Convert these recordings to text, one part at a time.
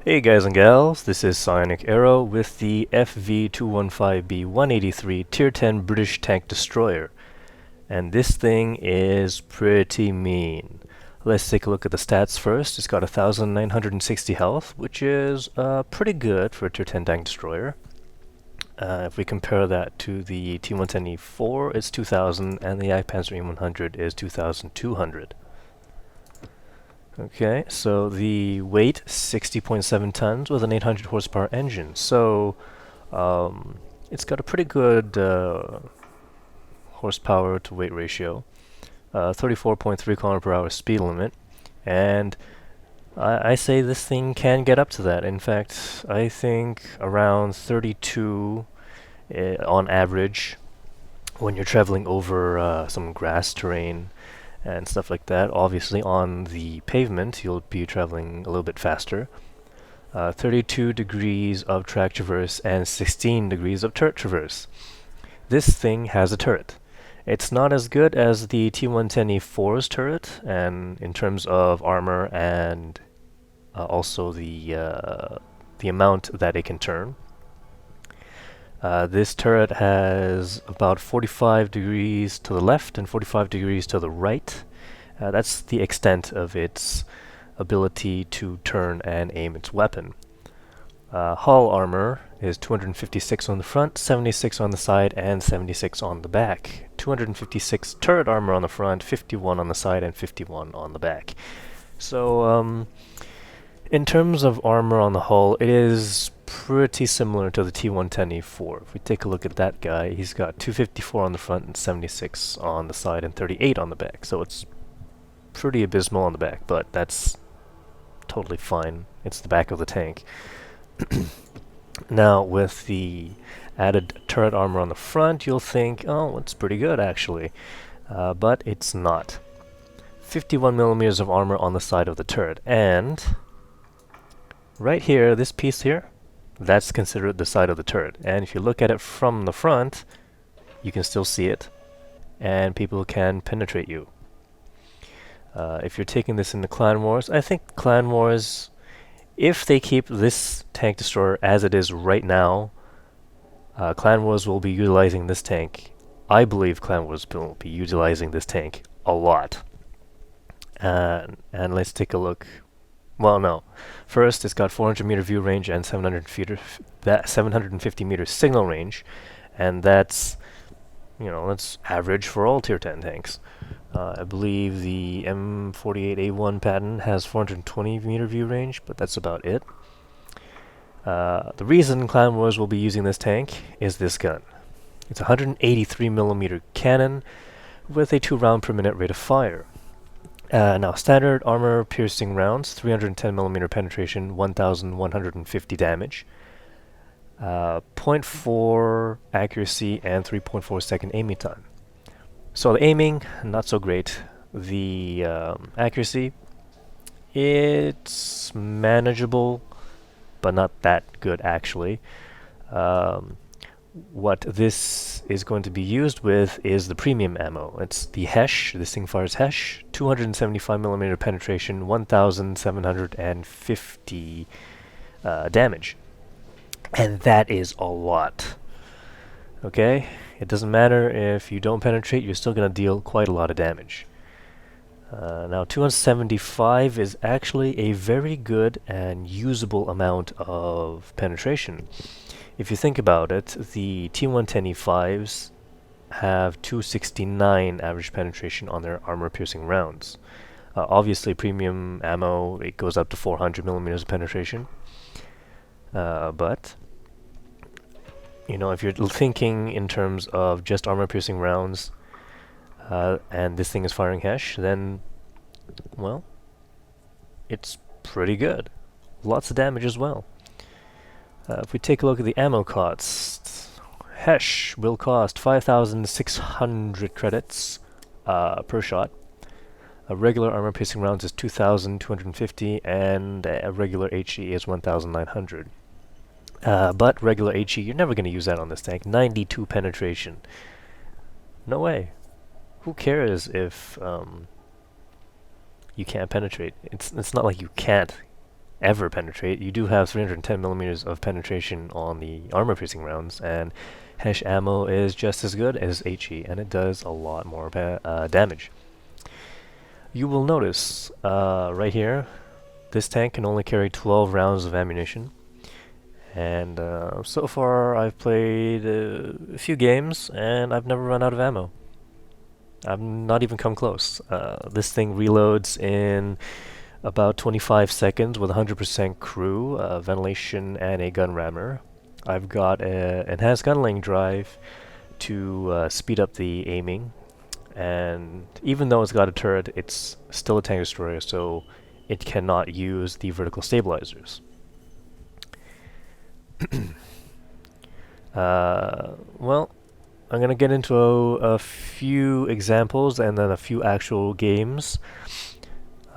Hey guys and gals, this is Psionic Arrow with the FV215b 183 Tier 10 British Tank Destroyer. And this thing is pretty mean. Let's take a look at the stats first. It's got 1,960 health, which is pretty good for a Tier 10 Tank Destroyer. If we compare that to the T110E4, it's 2,000, and the Panzer E100 is 2,200. Okay, so the weight, 60.7 tons with an 800 horsepower engine. So it's got a pretty good horsepower to weight ratio, 34.3 km per hour speed limit, and I say this thing can get up to that. In fact, I think around 32 on average when you're traveling over some grass terrain and stuff like that. Obviously on the pavement you'll be traveling a little bit faster. 32 degrees of track traverse and 16 degrees of turret traverse. This thing has a turret. It's not as good as the T110E4's turret, and in terms of armor and also the amount that it can turn. This turret has about 45 degrees to the left and 45 degrees to the right. That's the extent of its ability to turn and aim its weapon. Hull armor is 256 on the front, 76 on the side, and 76 on the back. 256 turret armor on the front, 51 on the side, and 51 on the back. So, in terms of armor on the hull, it is pretty similar to the T110E4. If we take a look at that guy, he's got 254 on the front and 76 on the side and 38 on the back. So it's pretty abysmal on the back, but that's totally fine. It's the back of the tank. Now, with the added turret armor on the front, you'll think, oh, it's pretty good actually. But it's not. 51 millimeters of armor on the side of the turret, and right here, this piece here, that's considered the side of the turret. And if you look at it from the front, you can still see it, and people can penetrate you. If you're taking this into Clan Wars, I think Clan Wars, if they keep this tank destroyer as it is right now, Clan Wars will be utilizing this tank. I believe Clan Wars will be utilizing this tank a lot. And let's take a look. Well, no. First, it's got 400 meter view range and 750 meter signal range, and that's, that's average for all Tier 10 tanks. I believe the M48A1 Patton has 420 meter view range, but that's about it. The reason Clan Wars will be using this tank is this gun. It's a 183 millimeter cannon with a 2-round per minute rate of fire. Now, standard armor piercing rounds, 310 millimeter penetration, 1,150 damage, 0.4 accuracy, and 3.4 second aiming time. So the aiming, not so great. The accuracy, it's manageable, but not that good actually. What this is going to be used with is the premium ammo. It's the Hesh. This thing fires Hesh, 275 millimeter penetration, 1,750 damage, and that is a lot. Okay, it doesn't matter if you don't penetrate; you're still going to deal quite a lot of damage. Now, 275 is actually a very good and usable amount of penetration. If you think about it, the T110E5s have 269 average penetration on their armor-piercing rounds. Obviously, premium ammo, it goes up to 400 millimeters of penetration. But, if you're thinking in terms of just armor-piercing rounds, and this thing is firing Hesh, then, well, it's pretty good. Lots of damage as well. If we take a look at the ammo costs, Hesh will cost 5,600 credits per shot. A regular armor-piercing rounds is 2,250, and a regular HE is 1,900. But regular HE, you're never going to use that on this tank. 92 penetration. No way. Who cares if you can't penetrate? It's not like you can't ever penetrate. You do have 310 millimeters of penetration on the armor-piercing rounds, and Hesh ammo is just as good as HE, and it does a lot more damage. You will notice right here, this tank can only carry 12 rounds of ammunition. And so far I've played a few games and I've never run out of ammo. I've not even come close. This thing reloads in about 25 seconds with 100% crew, ventilation, and a gun rammer. I've got an enhanced gunlaying drive to speed up the aiming, and even though it's got a turret, it's still a tank destroyer, so it cannot use the vertical stabilizers. Well, I'm gonna get into a few examples and then a few actual games.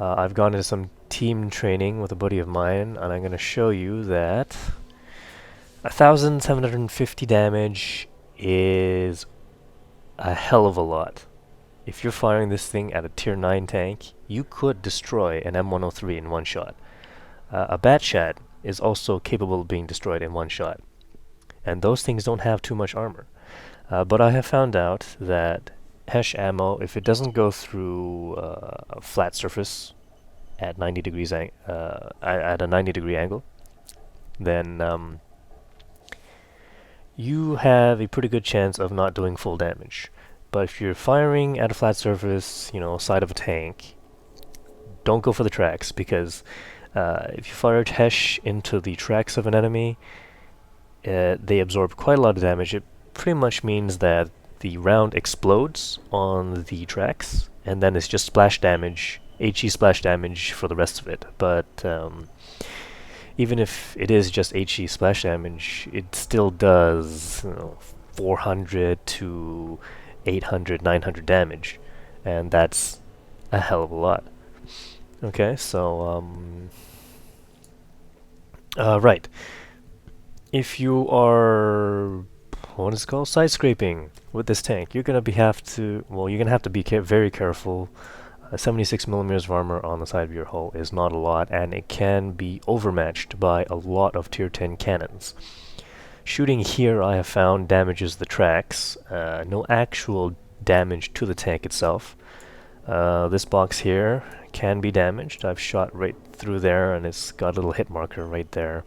I've gone into some team training with a buddy of mine, and I'm gonna show you that 1,750 damage is a hell of a lot. If you're firing this thing at a tier 9 tank, you could destroy an M103 in one shot. A Batchat is also capable of being destroyed in one shot. And those things don't have too much armor. But I have found out that Hesh ammo, if it doesn't go through a flat surface at 90 degrees at a 90-degree angle, then you have a pretty good chance of not doing full damage. But if you're firing at a flat surface, you know, side of a tank, don't go for the tracks, because if you fire Hesh into the tracks of an enemy, they absorb quite a lot of damage. It pretty much means that the round explodes on the tracks, and then it's just splash damage, HE splash damage for the rest of it. But even if it is just HE splash damage, it still does, you know, 400 to 800, 900 damage, and that's a hell of a lot. Okay, so right. If you are, what is it called, side scraping with this tank, you're gonna have to be very careful. 76 millimeters of armor on the side of your hull is not a lot, and it can be overmatched by a lot of tier 10 cannons. Shooting here, I have found, damages the tracks. No actual damage to the tank itself. This box here can be damaged. I've shot right through there, and it's got a little hit marker right there.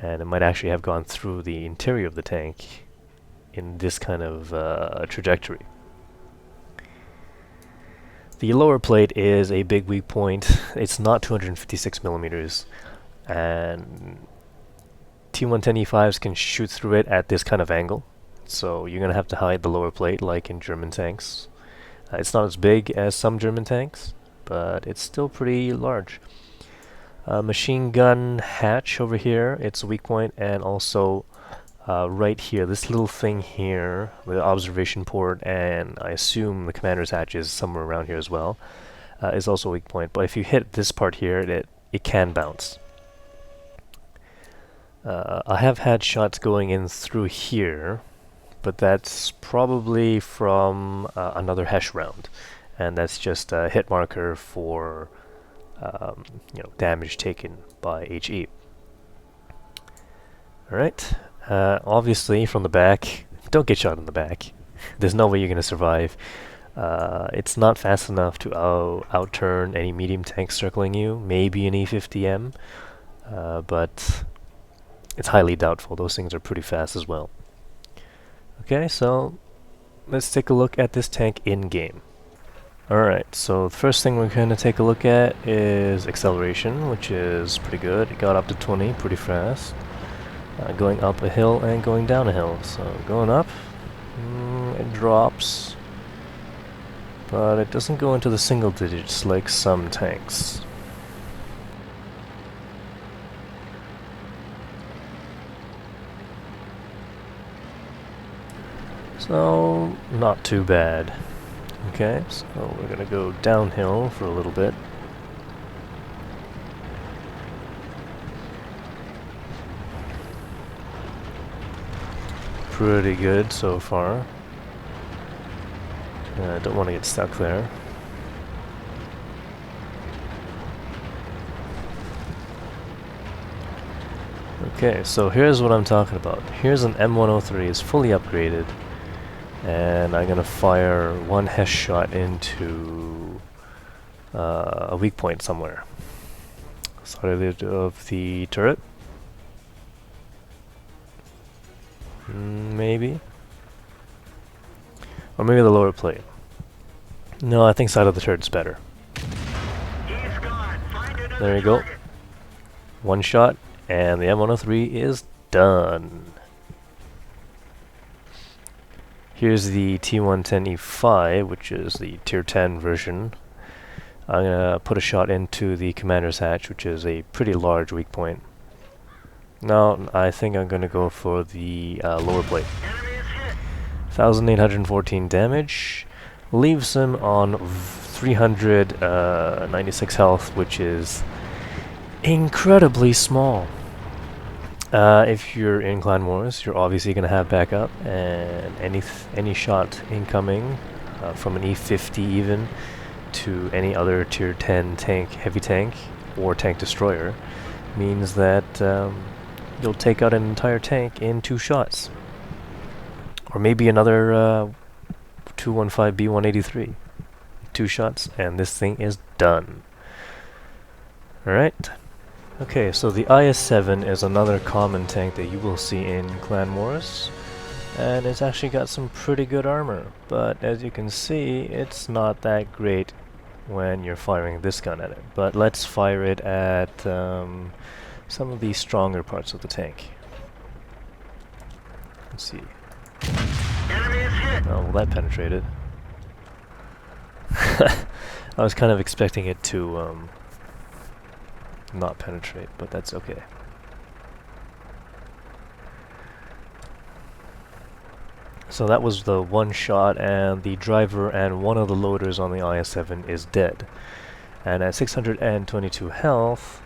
And it might actually have gone through the interior of the tank in this kind of trajectory. The lower plate is a big weak point. It's not 256 millimeters, and T110E5s can shoot through it at this kind of angle, so you're going to have to hide the lower plate like in German tanks. It's not as big as some German tanks, but it's still pretty large. Machine gun hatch over here, it's a weak point, and also right here, this little thing here, the observation port, and I assume the commander's hatch is somewhere around here as well, is also a weak point. But if you hit this part here, it can bounce. I have had shots going in through here, but that's probably from another Hesh round, and that's just a hit marker for damage taken by HE. Alright, obviously from the back, don't get shot in the back. There's no way you're going to survive. It's not fast enough to outturn any medium tanks circling you, maybe an E50M, but it's highly doubtful. Those things are pretty fast as well. Okay, so let's take a look at this tank in-game. Alright, so the first thing we're going to take a look at is acceleration, which is pretty good. It got up to 20 pretty fast. Going up a hill and going down a hill. So going up, it drops, but it doesn't go into the single digits like some tanks. So, not too bad. Okay, so we're gonna go downhill for a little bit. Pretty good so far. Don't want to get stuck there. Okay, so here's what I'm talking about. Here's an M103, it's fully upgraded, and I'm gonna fire one Hesh shot into a weak point somewhere. Side of the turret. Maybe. Or maybe the lower plate. No, I think side of the turret's better. There you go. One shot, and the M103 is done. Here's the T110E5, which is the tier 10 version. I'm gonna put a shot into the commander's hatch, which is a pretty large weak point. No, I think I'm gonna go for the lower plate. 1,814 damage. Leaves him on 396 health, which is incredibly small. If you're in Clan Wars, you're obviously going to have backup, and any shot incoming from an E50 even to any other tier 10 tank, heavy tank, or tank destroyer means that you'll take out an entire tank in 2 shots. Or maybe another 215b 183. 2 shots, and this thing is done. Alright. Okay, so the IS-7 is another common tank that you will see in Clan Wars, and it's actually got some pretty good armor, but as you can see, it's not that great when you're firing this gun at it. But let's fire it at some of the stronger parts of the tank. Let's see. Oh, well, that penetrated. I was kind of expecting it to not penetrate, but that's okay. So that was the one shot, and the driver and one of the loaders on the IS-7 is dead. And at 622 health,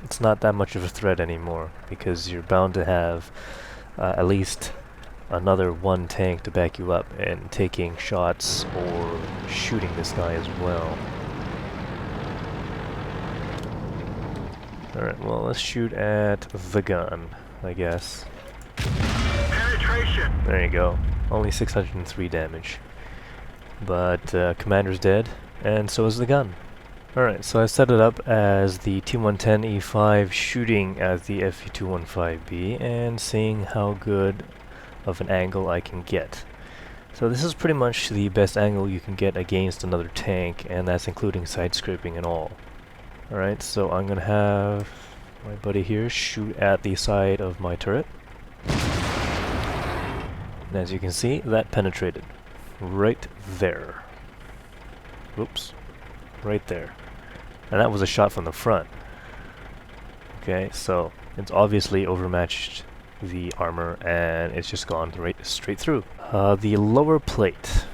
it's not that much of a threat anymore, because you're bound to have at least another one tank to back you up and taking shots or shooting this guy as well. Alright, well, let's shoot at the gun, I guess. Penetration. There you go. Only 603 damage. But commander's dead, and so is the gun. Alright, so I set it up as the T110E5 shooting at the FV215b and seeing how good of an angle I can get. So this is pretty much the best angle you can get against another tank, and that's including side scraping and all. Alright, so I'm gonna have my buddy here shoot at the side of my turret. And as you can see, that penetrated. Right there. Whoops. Right there. And that was a shot from the front. Okay, so it's obviously overmatched the armor, and it's just gone straight through. The lower plate.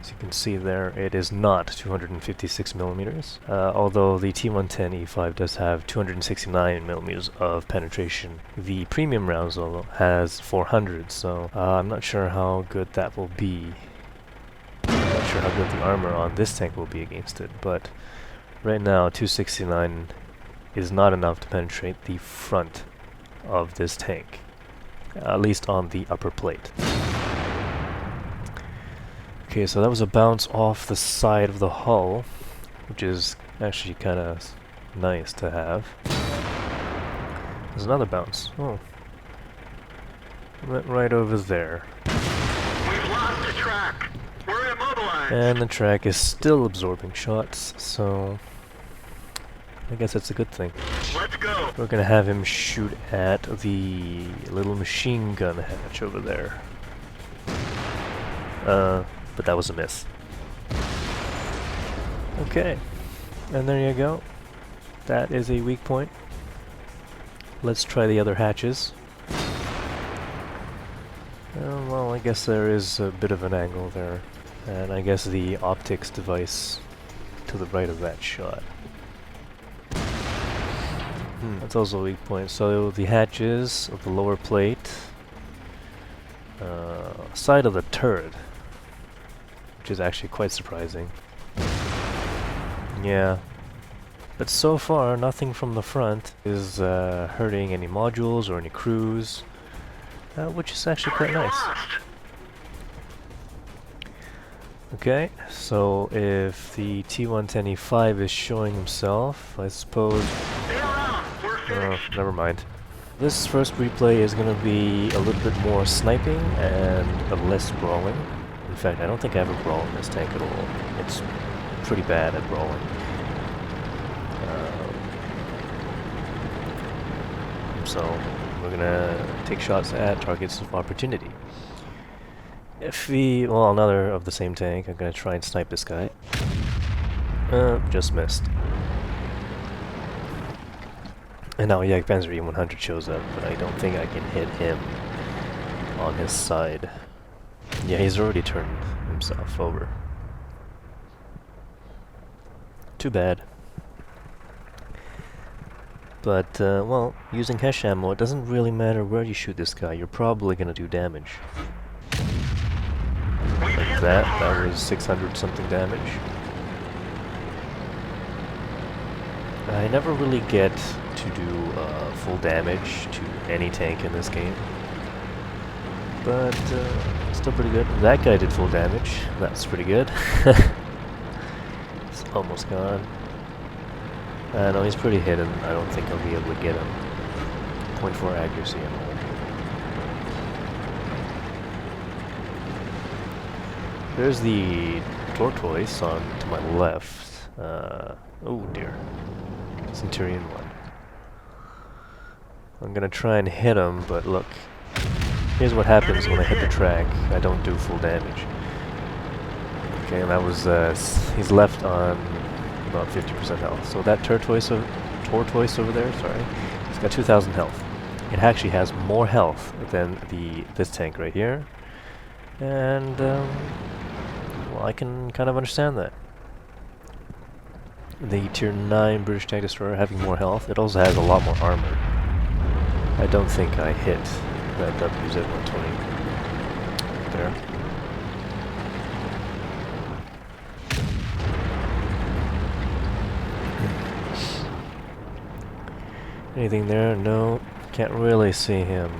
As you can see there, it is not 256 millimeters, although the T110E5 does have 269 millimeters of penetration. The premium rounds, though, has 400, so I'm not sure how good that will be. I'm not sure how good the armor on this tank will be against it, but right now 269 is not enough to penetrate the front of this tank, at least on the upper plate. Okay, so that was a bounce off the side of the hull, which is actually kind of nice to have. There's another bounce. Oh. Went right over there. We've lost the track. We're immobilized. And the track is still absorbing shots, so I guess that's a good thing. Let's go. We're gonna have him shoot at the little machine gun hatch over there. But that was a miss. Okay, and there you go. That is a weak point. Let's try the other hatches. Well, I guess there is a bit of an angle there, and I guess the optics device to the right of that shot. That's also a weak point. So the hatches of the lower plate, side of the turret, which is actually quite surprising. Yeah, But so far, nothing from the front is hurting any modules or any crews, which is actually quite Target nice. lost. Okay, so if the T110E5 is showing himself, I suppose... Stay around. We're Oh, finished. never mind. This first replay is going to be a little bit more sniping and a less brawling. In fact, I don't think I ever brawl in this tank at all. It's pretty bad at brawling. So we're going to take shots at targets of opportunity. Well, another of the same tank. I'm going to try and snipe this guy. Just missed. And now Panzer E100 shows up, but I don't think I can hit him on his side. Yeah, he's already turned himself over. Too bad. But, well, using Hesh ammo, it doesn't really matter where you shoot this guy, you're probably gonna do damage. Like that was 600 something damage. I never really get to do full damage to any tank in this game. But, still pretty good. That guy did full damage, that's pretty good. It's almost gone. No, he's pretty hidden. I don't think I'll be able to get him. 0.4 accuracy and all. There's the tortoise on to my left. Oh dear. Centurion 1. I'm gonna try and hit him, but look. Here's what happens when I hit the track. I don't do full damage. Okay, and that was, he's left on about 50% health. So that tortoise over there, sorry, it's got 2,000 health. It actually has more health than this tank right here, and well, I can kind of understand that. The Tier 9 British tank destroyer having more health, it also has a lot more armor. I don't think I hit that WZ-120 there. Anything there? No, can't really see him.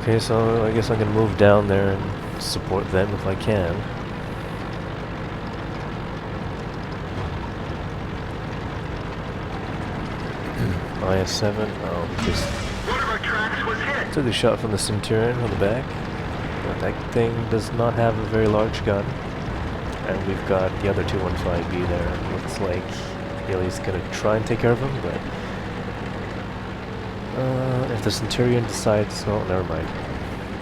Okay, so I guess I'm gonna move down there and support them if I can. IS-7, oh, just One of our tracks was hit. took a shot from the Centurion on the back. But that thing does not have a very large gun. And we've got the other 215b there. Looks like Haley's gonna try and take care of him, but if the Centurion decides, oh, never mind.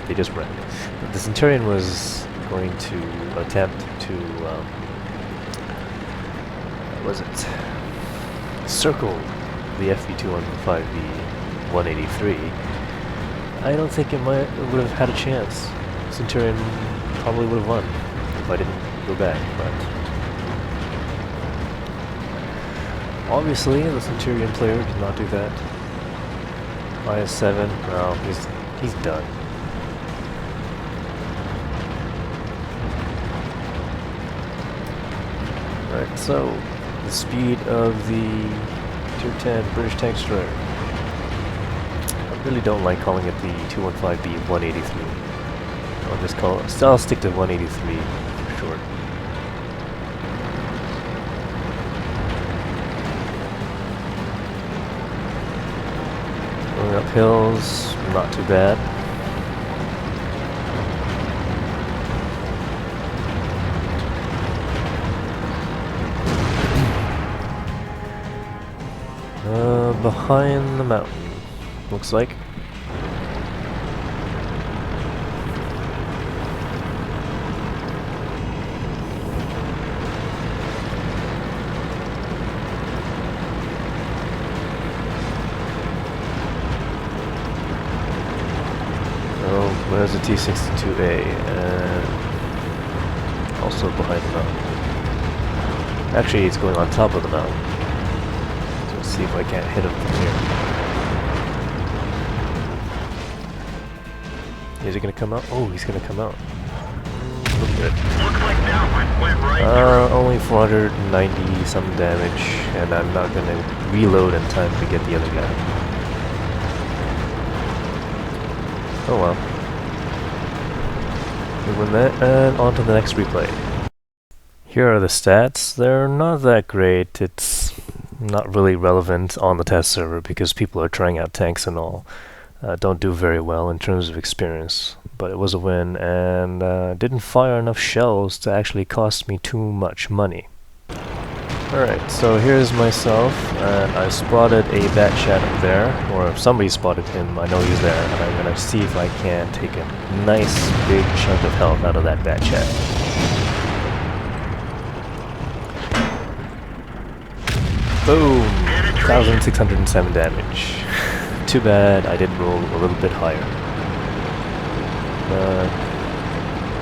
They just ran. But the Centurion was going to attempt to, what was it? Circle the FV215b 183. I don't think it would have had a chance. Centurion probably would have won if I didn't go back, but obviously the Centurion player did not do that. IS-7, no, he's done. Right, so the speed of the Tier 10 British tank destroyer. I really don't like calling it the 215B 183. I'll stick to 183 for short. Going up hills, not too bad. Behind the mountain, looks like. Oh, there's a T-62A, and also behind the mountain. Actually, it's going on top of the mountain. So let's see if I can't hit him from here. Is he gonna come out? Oh, he's gonna come out. A little bit. Looks like that one went right through. Only 490 some damage, and I'm not gonna reload in time to get the other guy. Oh well. We win that, and on to the next replay. Here are the stats. They're not that great. It's not really relevant on the test server because people are trying out tanks and all. Don't do very well in terms of experience. But it was a win, and didn't fire enough shells to actually cost me too much money. Alright, so here's myself, and I spotted a bat chat up there, or if somebody spotted him, I know he's there, and I'm gonna see if I can take a nice big chunk of health out of that bat chat. Boom! 1,607 damage. Too bad I didn't roll a little bit higher.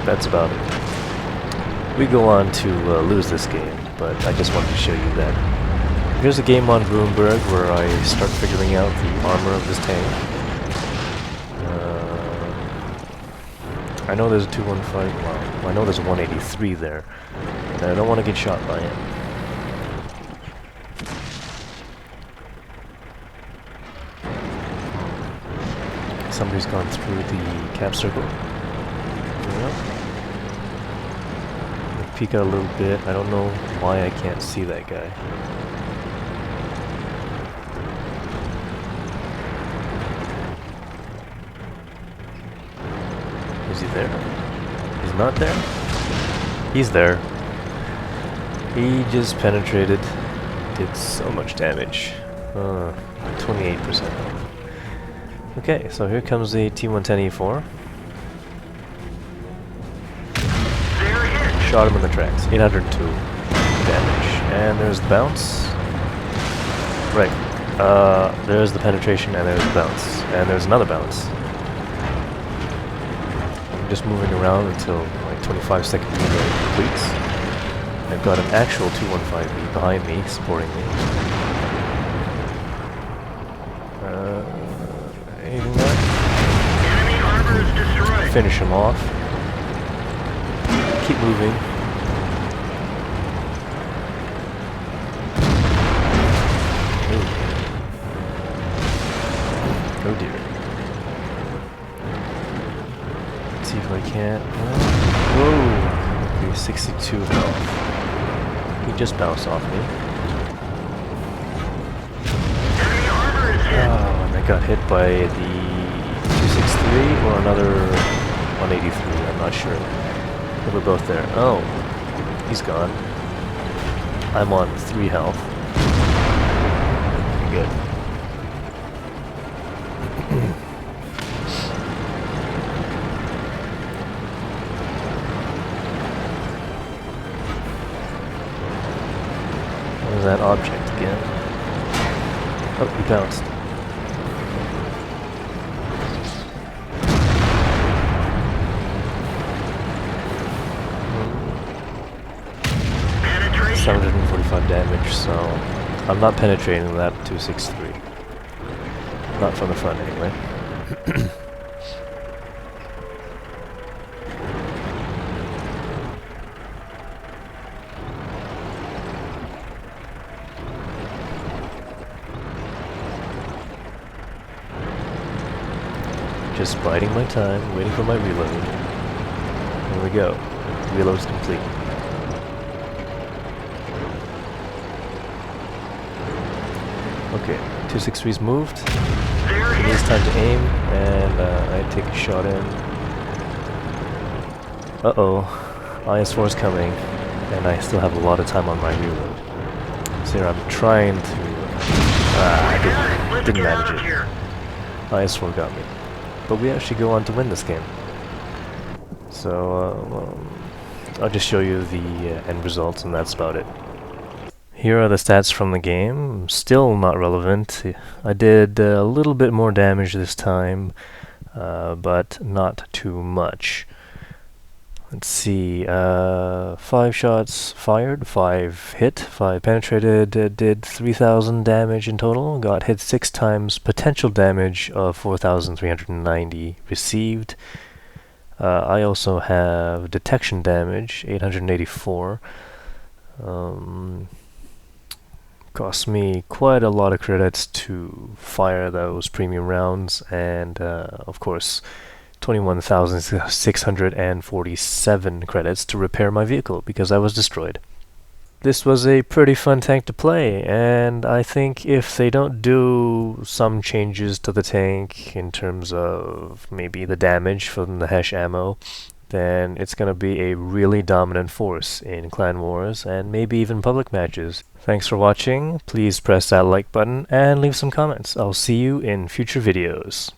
That's about it. We go on to lose this game, but I just wanted to show you that. Here's a game on Bloomberg where I start figuring out the armor of this tank. I know there's a 215, well, I know there's a 183 there, and I don't want to get shot by it. Somebody's gone through the cap circle. Yeah. Peek out a little bit. I don't know why I can't see that guy. Is he there? He's not there? He's there. He just penetrated. Did so much damage. 28%. Okay, so here comes the T110E4. Shot him in the tracks. 802 damage. And there's the bounce. Right. There's the penetration and there's the bounce. And there's another bounce. I'm just moving around until like 25-second reload completes. I've got an actual 215B behind me, supporting me. Anything there? Enemy armor is destroyed. Finish him off. Keep moving. Ooh. Oh dear. Let's see if I can't. Whoa! Okay, 62 health. He just bounced off me. Enemy armor is hit. Oh, and I got hit by the 263 or another 183. I'm not sure. They were both there. Oh, he's gone. I'm on 3 health. Good. What was that object again? Oh, he bounced. Penetration. 745 damage, so I'm not penetrating that 263. Not from the front anyway. Just biding my time, waiting for my reload. Here we go. Reload's complete. Okay, 263's moved. It is time to aim, and I take a shot in. Uh-oh, IS-4 is coming, and I still have a lot of time on my reload. So here I'm trying to... I didn't manage it. IS-4 got me. But we actually go on to win this game. So, I'll just show you the end results, and that's about it. Here are the stats from the game. Still not relevant. I did a little bit more damage this time, but not too much. Let's see, 5 shots fired, 5 hit, 5 penetrated, did 3,000 damage in total, got hit 6 times, potential damage of 4,390 received. I also have detection damage, 884. Cost me quite a lot of credits to fire those premium rounds, and of course 21,647 credits to repair my vehicle because I was destroyed. This was a pretty fun tank to play, and I think if they don't do some changes to the tank in terms of maybe the damage from the Hesh ammo, then it's going to be a really dominant force in clan wars and maybe even public matches. Thanks for watching. Please press that like button and leave some comments. I'll see you in future videos.